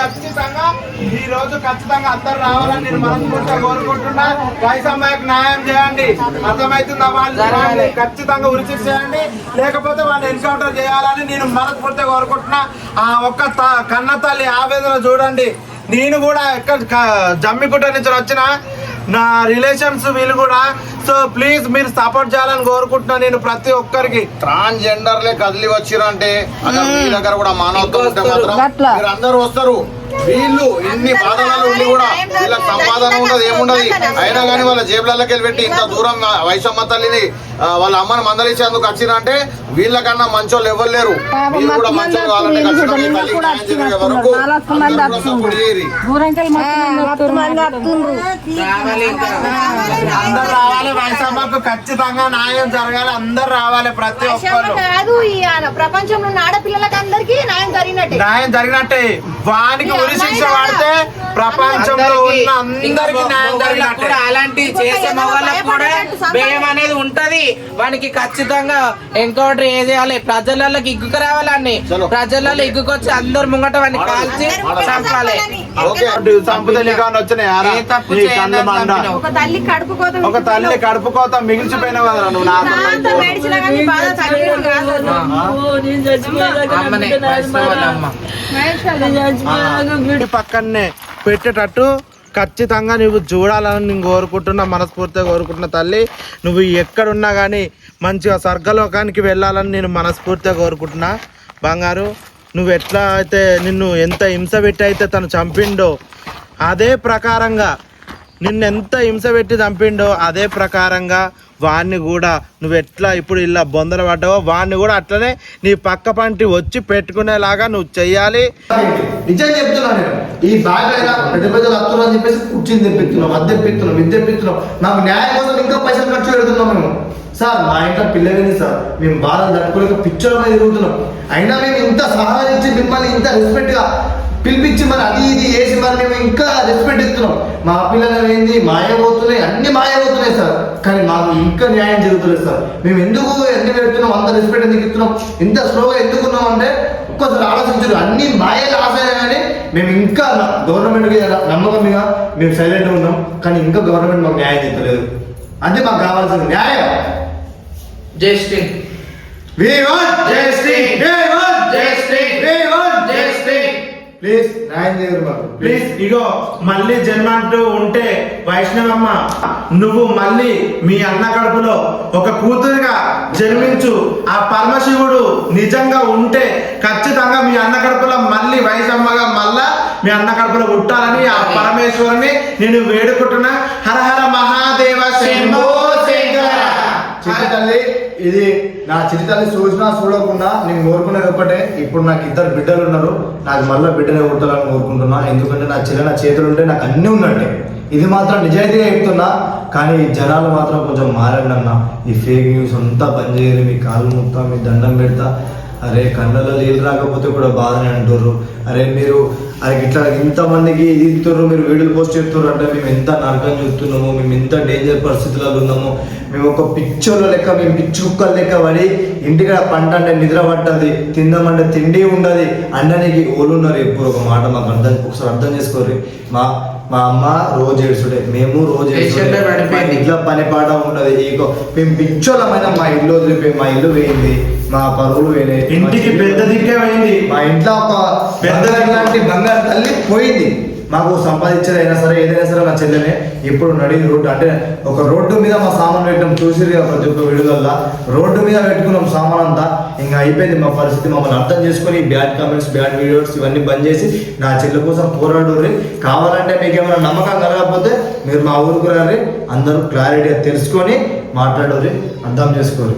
ఖచ్చితంగా ఈ రోజు ఖచ్చితంగా అందరు రావాలని నేను మనస్ఫూర్తిగా కోరుకుంటున్నా. వైసమ్మాయికి న్యాయం చేయండి. అర్థమవుతుందా? వాళ్ళు ఖచ్చితంగా ఉరిశిక్ష చేయండి, లేకపోతే వాళ్ళు ఎన్కౌంటర్ చేయాలని నేను మనస్ఫూర్తిగా కోరుకుంటున్నా. ఆ ఒక్క కన్న తల్లి ఆవేదన చూడండి. నేను కూడా ఎక్కడ జమ్మిగుట్ట నుంచి వచ్చిన నా రిలేషన్స్ వీళ్ళు కూడా. సో ప్లీజ్ మీరు సపోర్ట్ చేయాలని కోరుకుంటున్నా నేను ప్రతి ఒక్కరికి. ట్రాన్స్జెండర్లే కదిలి వచ్చిరంటే మీ దగ్గర కూడా మానవత్వం ఉంటే మాత్రం మీరు అందరూ వస్తారు. వీళ్ళు ఇన్ని బాధలు ఉండి కూడా వీళ్ళకి సంపాదన ఉండదు, ఏముండదు. అయినా కానీ వాళ్ళ జేబులకి వెళ్ళి పెట్టి ఇంత దూరం వైసమ్మ తల్లిని వాళ్ళ అమ్మని మందలించేందుకు వచ్చిరంటే వీళ్ళకన్నా మంచోళ్ళు ఎవరు లేరు. మీరు కూడా మంచోళ్ళు కావాలంటే అందరు రావాలి. వైసమ్మకు ఖచ్చితంగా న్యాయం జరగాలి. అందరు రావాలి. ప్రతి ఒక్కరు ప్రపంచంలో ఉన్న ఆడపిల్లలకి అందరికీ న్యాయం జరిగినట్టే. వానికి ఉరి శిక్ష పడితే ప్రపంచంలో ఉన్న అందరికి న్యాయం జరిగినట్టే. అలాంటి చేసే వాళ్ళకి కూడా భయం అనేది ఉంటది. వానికి ఖచ్చితంగా ఎన్కౌంటర్ చేయాలి. ప్రజలకి ఇగ్గుకు రావాలని, ప్రజలలో ఇగ్గుకొచ్చి అందరు ముంగట వాడిని కాల్చి చంపాలి. ఒక తల్లి కడుపు కోత మిగిల్చిపోయిన కదా నువ్వు. పక్కనే పెట్టేటట్టు ఖచ్చితంగా నువ్వు చూడాలని నేను కోరుకుంటున్నా, మనస్ఫూర్తిగా కోరుకుంటున్నా. తల్లి నువ్వు ఎక్కడున్నా కానీ మంచిగా స్వర్గలోకానికి వెళ్ళాలని నేను మనస్ఫూర్తిగా కోరుకుంటున్నా. బంగారు నువ్వు ఎట్లా అయితే నిన్ను ఎంత హింస పెట్టి అయితే తను చంపిండో అదే ప్రకారంగా, నిన్నెంత హింస పెట్టి చంపిండో అదే ప్రకారంగా వాడిని కూడా నువ్వు ఎట్లా ఇప్పుడు ఇలా బొందలు పడ్డావో వాడిని కూడా అట్లనే నీ పక్క పంటి వచ్చి పెట్టుకునేలాగా నువ్వు చెయ్యాలి. నిజంగా చెప్తున్నా నేను. ఈ బ్యాగ్ అయినా పెద్ద పెద్దలు అత్తురు అని చెప్పేసి కుర్చీని తెప్పిస్తున్నాం, అది తెప్పిస్తున్నాం, ఇది తెప్పిస్తున్నాం. నాకు న్యాయం కోసం ఇంకా పైసలు ఖర్చు పెడుతున్నాం మేము. సార్ మా ఇంట్లో పిల్లలని సార్ మేము బాధలు తట్టుకోలేక పిక్చర్ మీద తిరుగుతున్నాం. అయినా మేము ఇంత సహాయించి మిమ్మల్ని ఇంత రెస్పెక్ట్గా పిలిపించి మరి అది ఇది వేసి మరి మేము ఇంకా రెస్పెక్ట్ ఇస్తున్నాం. మా పిల్లలు ఏంది మాయపోతున్నాయి, అన్ని మాయపోతున్నాయి సార్. కానీ మాకు ఇంకా న్యాయం జరుగుతుంది సార్. మేము ఎందుకు పెడుతున్నాం, అంత రెస్పెక్ట్ ఎందుకు ఇస్తున్నాం, ఇంత స్లోగా ఎందుకున్నాం అంటే ఒక్కసారి ఆలోచించారు. అన్ని మాయలు ఆశయం కానీ మేము ఇంకా గవర్నమెంట్ నమ్మకం మీద మేము సైలెంట్గా ఉన్నాం. కానీ ఇంకా గవర్నమెంట్ మాకు న్యాయం చేస్తలేదు. అంటే మాకు కావాల్సిన న్యాయం. జస్టిస్ ప్లీజ్ న్యాయం చేయరు మాకు. ప్లీజ్ ఇగో మళ్ళీ జన్మ అంటూ ఉంటే వైష్ణవమ్మ నువ్వు మళ్ళీ మీ అన్న కడుపులో ఒక కూతురుగా జన్మించు. ఆ పరమశివుడు నిజంగా ఉంటే ఖచ్చితంగా మీ అన్న కడుపులో మళ్ళీ వైష్ణమ్మగా మళ్ళా మీ అన్న కడుపులో పుట్టాలని ఆ పరమేశ్వరుని నేను వేడుకుంటున్నా. హర హర మహాదేవ శంభో శంకర. చిట్టి తల్లి ఇది నా చిట్టి తల్లి చూసినా చూడకుండా నేను కోరుకునేది ఒకటే. ఇప్పుడు నాకు 2 బిడ్డలు ఉన్నారు. నాకు మళ్ళీ బిడ్డనే పుట్టాలని కోరుకుంటున్నా. ఎందుకంటే నా చెల్లె నా చేతులు ఉంటే నాకు అన్నీ ఉన్నట్టే. ఇది మాత్రం నిజాయితీగా చెప్తున్నా. కానీ జనాలు మాత్రం కొంచెం మారండి అన్న. ఈ ఫేక్ న్యూస్ అంతా బంద్ చేయాలి. మీ కాళ్ళు ముక్తా, మీ దండం పెడతా. అరే కళ్ళలో నీళ్ళు రాకపోతే కూడా బాధనే అంటుర్రు. అరే మీరు అరే ఇట్లా ఇంతమందికి ఇది ఇస్తుర్రు, మీరు వీడియోలు పోస్ట్ చేస్తుర్రు అంటే మేము ఎంత నరకం చూస్తున్నాము, మేము ఎంత డేంజర్ పరిస్థితులలో ఉన్నాము. మేము ఒక పిచ్చోళ్ళ లెక్క, మేము పిచ్చి కుక్కల లెక్క పడి ఇంటికి పంట అంటే నిద్ర పట్టది, తిందామంటే తిండి ఉండదు. అన్ననికి ఓళ్ళు ఉన్నారు. ఎప్పుడు ఒక మాట మాకు ఒకసారి అర్థం చేసుకోరు. మా అమ్మ రోజు ఏడుచుడే, మేము రోజు ఇట్లా పని పాట ఉంటుంది. మేము పిచ్చోళ్ళమైన మా ఇల్లు వదిలిపోయి మా ఇల్లు పోయింది, మా పరువులు పోయినాయి, ఇంటికి పెద్ద దిక్కే పోయింది. మా ఇంట్లో ఒక పెద్ద లాంటి బంగారు తల్లి పోయింది. మాకు సంపాదించేది అయినా సరే ఏదైనా సరే నా చెల్లెనే. ఇప్పుడు నడిగి రోడ్డు అంటే ఒక రోడ్డు మీద మా సామాన్ పెట్టడం చూసిరు ప్రతి ఒక్క వీడియోలల్లా. రోడ్డు మీద పెట్టుకున్నాం సామాన్ అంతా. ఇంకా అయిపోయింది మా పరిస్థితి. మమ్మల్ని అర్థం చేసుకుని బ్యాడ్ కామెంట్స్, బ్యాడ్ వీడియోస్ ఇవన్నీ బంద్ చేసి నా చెల్లె కోసం పోరాడుర్రి. కావాలంటే మీకు ఏమైనా నమ్మకం కలగకపోతే మీరు మా ఊరికి రండి. అందరూ క్లారిటీగా తెలుసుకొని మాట్లాడుర్రి, అర్థం చేసుకోరు.